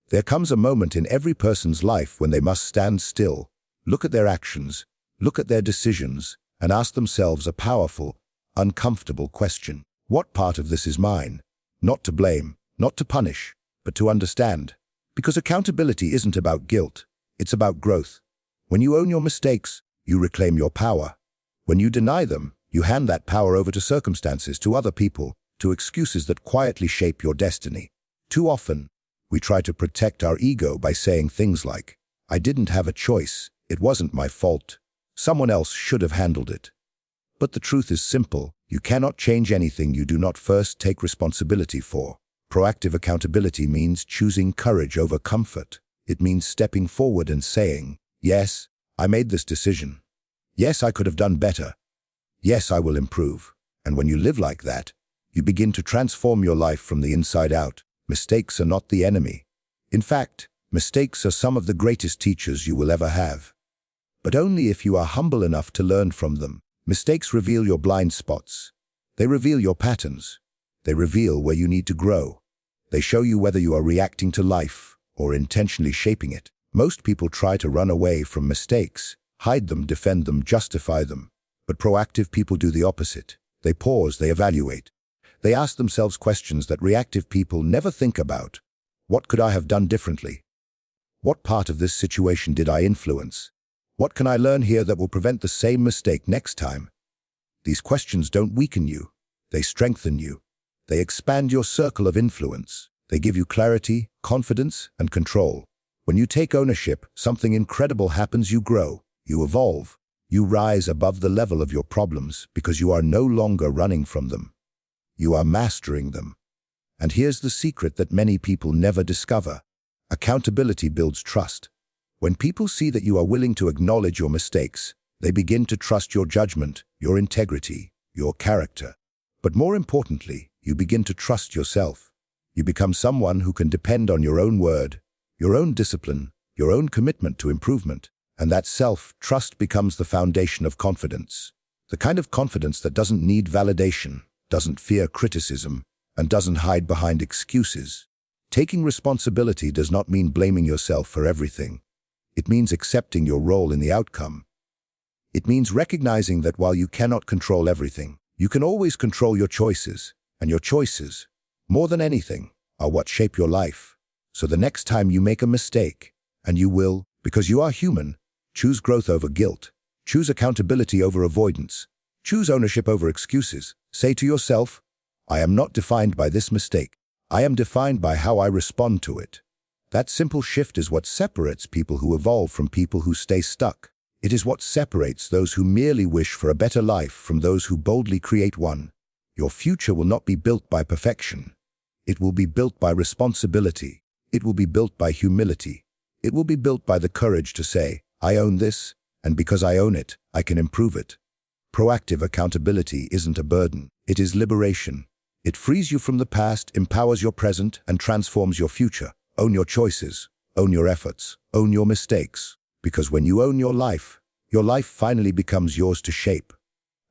There comes a moment in every person's life when they must stand still, look at their actions, look at their decisions, and ask themselves a powerful, uncomfortable question. What part of this is mine? Not to blame, not to punish, but to understand. Because accountability isn't about guilt, it's about growth. When you own your mistakes, you reclaim your power. When you deny them, you hand that power over to circumstances, to other people, to excuses that quietly shape your destiny. Too often, we try to protect our ego by saying things like, "I didn't have a choice, it wasn't my fault, someone else should have handled it." But the truth is simple: you cannot change anything you do not first take responsibility for. Proactive accountability means choosing courage over comfort. It means stepping forward and saying, "Yes, I made this decision. Yes, I could have done better. Yes, I will improve." And when you live like that, you begin to transform your life from the inside out. Mistakes are not the enemy. In fact, mistakes are some of the greatest teachers you will ever have. But only if you are humble enough to learn from them. Mistakes reveal your blind spots. They reveal your patterns. They reveal where you need to grow. They show you whether you are reacting to life or intentionally shaping it. Most people try to run away from mistakes, hide them, defend them, justify them. But proactive people do the opposite. They pause, they evaluate. They ask themselves questions that reactive people never think about. What could I have done differently? What part of this situation did I influence? What can I learn here that will prevent the same mistake next time? These questions don't weaken you. They strengthen you. They expand your circle of influence. They give you clarity, confidence, and control. When you take ownership, something incredible happens. You grow, you evolve, you rise above the level of your problems because you are no longer running from them. You are mastering them. And here's the secret that many people never discover. Accountability builds trust. When people see that you are willing to acknowledge your mistakes, they begin to trust your judgment, your integrity, your character. But more importantly, you begin to trust yourself. You become someone who can depend on your own word, your own discipline, your own commitment to improvement. And that self-trust becomes the foundation of confidence. The kind of confidence that doesn't need validation, doesn't fear criticism, and doesn't hide behind excuses. Taking responsibility does not mean blaming yourself for everything. It means accepting your role in the outcome. It means recognizing that while you cannot control everything, you can always control your choices, and your choices, more than anything, are what shape your life. So the next time you make a mistake, and you will, because you are human, choose growth over guilt, choose accountability over avoidance, choose ownership over excuses. Say to yourself, "I am not defined by this mistake. I am defined by how I respond to it." That simple shift is what separates people who evolve from people who stay stuck. It is what separates those who merely wish for a better life from those who boldly create one. Your future will not be built by perfection. It will be built by responsibility. It will be built by humility. It will be built by the courage to say, "I own this, and because I own it, I can improve it." Proactive accountability isn't a burden. It is liberation. It frees you from the past, empowers your present, and transforms your future. Own your choices, own your efforts, own your mistakes. Because when you own your life finally becomes yours to shape.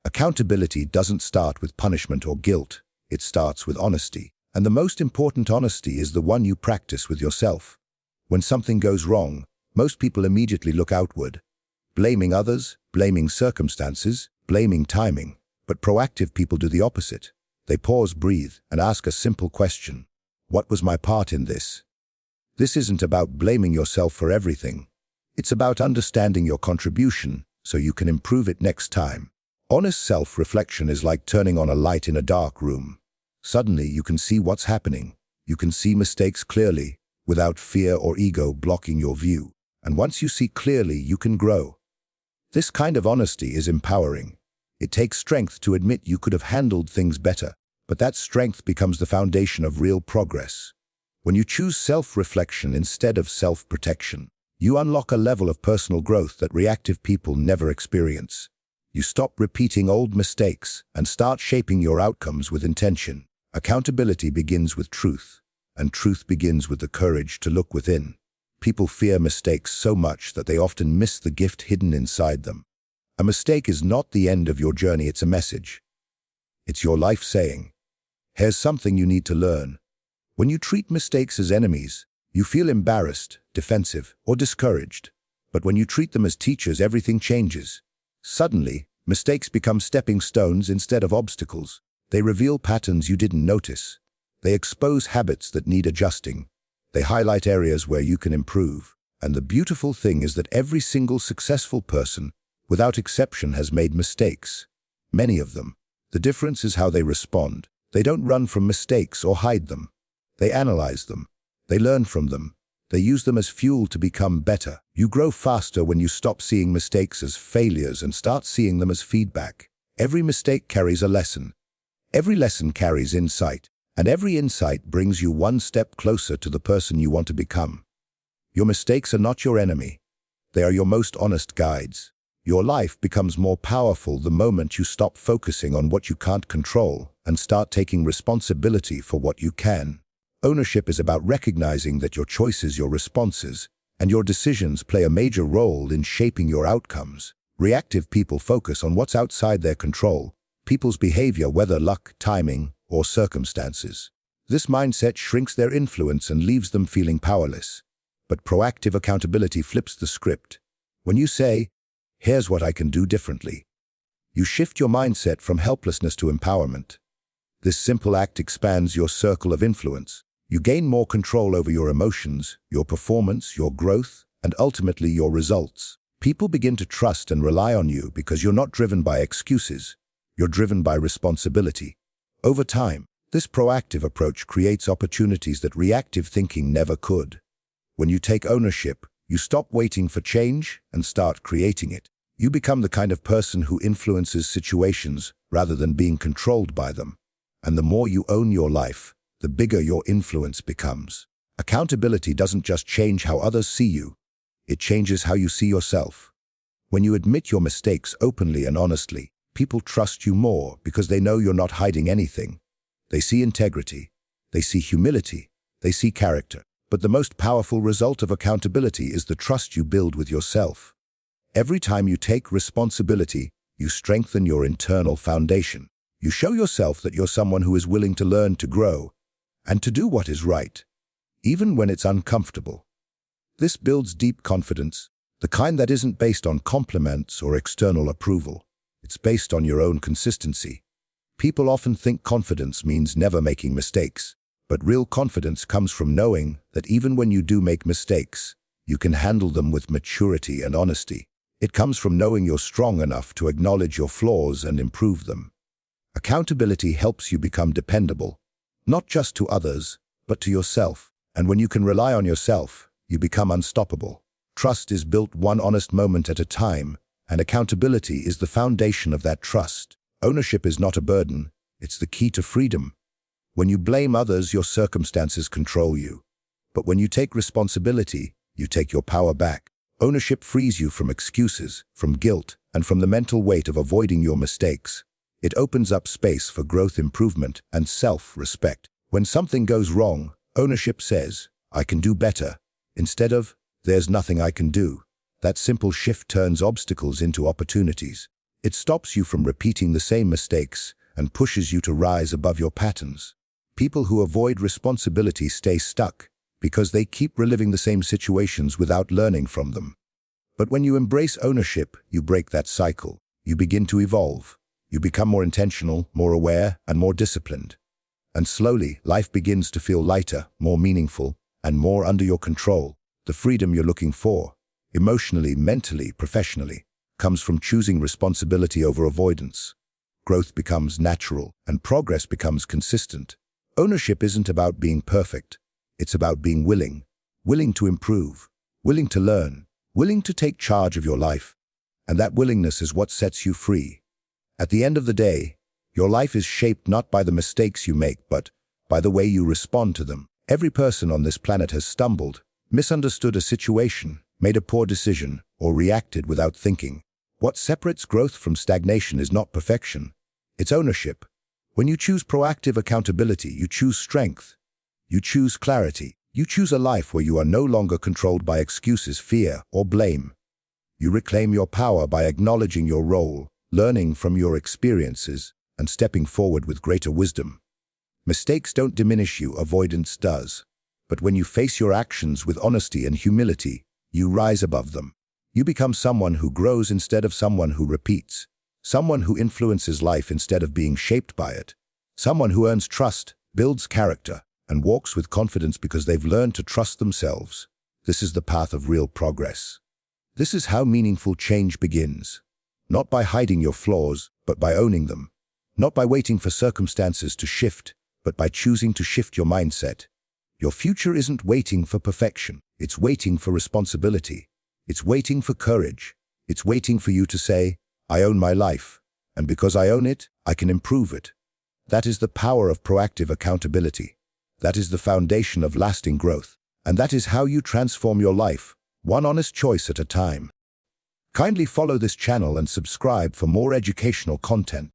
Accountability doesn't start with punishment or guilt. It starts with honesty. And the most important honesty is the one you practice with yourself. When something goes wrong, most people immediately look outward, blaming others, blaming circumstances, blaming timing. But proactive people do the opposite. They pause, breathe, and ask a simple question. What was my part in this? This isn't about blaming yourself for everything. It's about understanding your contribution so you can improve it next time. Honest self-reflection is like turning on a light in a dark room. Suddenly you can see what's happening. You can see mistakes clearly, without fear or ego blocking your view. And once you see clearly, you can grow. This kind of honesty is empowering. It takes strength to admit you could have handled things better, but that strength becomes the foundation of real progress. When you choose self-reflection instead of self-protection, you unlock a level of personal growth that reactive people never experience. You stop repeating old mistakes and start shaping your outcomes with intention. Accountability begins with truth, and truth begins with the courage to look within. People fear mistakes so much that they often miss the gift hidden inside them. A mistake is not the end of your journey, it's a message. It's your life saying, "Here's something you need to learn." When you treat mistakes as enemies, You feel embarrassed, defensive, or discouraged. But when you treat them as teachers, everything changes. Suddenly, mistakes become stepping stones instead of obstacles. They reveal patterns you didn't notice. They expose habits that need adjusting. They highlight areas where you can improve. And the beautiful thing is that every single successful person, without exception, has made mistakes. Many of them. The difference is how they respond. They don't run from mistakes or hide them. They analyze them. They learn from them. They use them as fuel to become better. You grow faster when you stop seeing mistakes as failures and start seeing them as feedback. Every mistake carries a lesson. Every lesson carries insight. And every insight brings you one step closer to the person you want to become. Your mistakes are not your enemy. They are your most honest guides. Your life becomes more powerful the moment you stop focusing on what you can't control and start taking responsibility for what you can. Ownership is about recognizing that your choices, your responses, and your decisions play a major role in shaping your outcomes. Reactive people focus on what's outside their control, people's behavior, whether luck, timing, or circumstances. This mindset shrinks their influence and leaves them feeling powerless. But proactive accountability flips the script. When you say, "Here's what I can do differently," you shift your mindset from helplessness to empowerment. This simple act expands your circle of influence. You gain more control over your emotions, your performance, your growth, and ultimately your results. People begin to trust and rely on you because you're not driven by excuses. You're driven by responsibility. Over time, this proactive approach creates opportunities that reactive thinking never could. When you take ownership, you stop waiting for change and start creating it. You become the kind of person who influences situations rather than being controlled by them. And the more you own your life, the bigger your influence becomes. Accountability doesn't just change how others see you, it changes how you see yourself. When you admit your mistakes openly and honestly, people trust you more because they know you're not hiding anything. They see integrity, they see humility, they see character. But the most powerful result of accountability is the trust you build with yourself. Every time you take responsibility, you strengthen your internal foundation. You show yourself that you're someone who is willing to learn, to grow, and to do what is right, even when it's uncomfortable. This builds deep confidence, the kind that isn't based on compliments or external approval. It's based on your own consistency. People often think confidence means never making mistakes, but real confidence comes from knowing that even when you do make mistakes, you can handle them with maturity and honesty. It comes from knowing you're strong enough to acknowledge your flaws and improve them. Accountability helps you become dependable, not just to others, but to yourself. And when you can rely on yourself, you become unstoppable. Trust is built one honest moment at a time, and accountability is the foundation of that trust. Ownership is not a burden, it's the key to freedom. When you blame others, your circumstances control you. But when you take responsibility, you take your power back. Ownership frees you from excuses, from guilt, and from the mental weight of avoiding your mistakes. It opens up space for growth, improvement, and self-respect. When something goes wrong, ownership says, "I can do better," instead of, "There's nothing I can do." That simple shift turns obstacles into opportunities. It stops you from repeating the same mistakes and pushes you to rise above your patterns. People who avoid responsibility stay stuck because they keep reliving the same situations without learning from them. But when you embrace ownership, you break that cycle. You begin to evolve. You become more intentional, more aware, and more disciplined. And slowly, life begins to feel lighter, more meaningful, and more under your control. The freedom you're looking for, emotionally, mentally, professionally, comes from choosing responsibility over avoidance. Growth becomes natural, and progress becomes consistent. Ownership isn't about being perfect. It's about being willing to improve, willing to learn, willing to take charge of your life. And that willingness is what sets you free. At the end of the day, your life is shaped not by the mistakes you make, but by the way you respond to them. Every person on this planet has stumbled, misunderstood a situation, made a poor decision, or reacted without thinking. What separates growth from stagnation is not perfection, it's ownership. When you choose proactive accountability, you choose strength, you choose clarity, you choose a life where you are no longer controlled by excuses, fear, or blame. You reclaim your power by acknowledging your role, learning from your experiences, and stepping forward with greater wisdom. Mistakes don't diminish you, avoidance does. But when you face your actions with honesty and humility, you rise above them. You become someone who grows instead of someone who repeats. Someone who influences life instead of being shaped by it. Someone who earns trust, builds character, and walks with confidence because they've learned to trust themselves. This is the path of real progress. This is how meaningful change begins. Not by hiding your flaws, but by owning them. Not by waiting for circumstances to shift, but by choosing to shift your mindset. Your future isn't waiting for perfection. It's waiting for responsibility. It's waiting for courage. It's waiting for you to say, I own my life, and because I own it, I can improve it. That is the power of proactive accountability. That is the foundation of lasting growth. And that is how you transform your life, one honest choice at a time. Kindly follow this channel and subscribe for more educational content.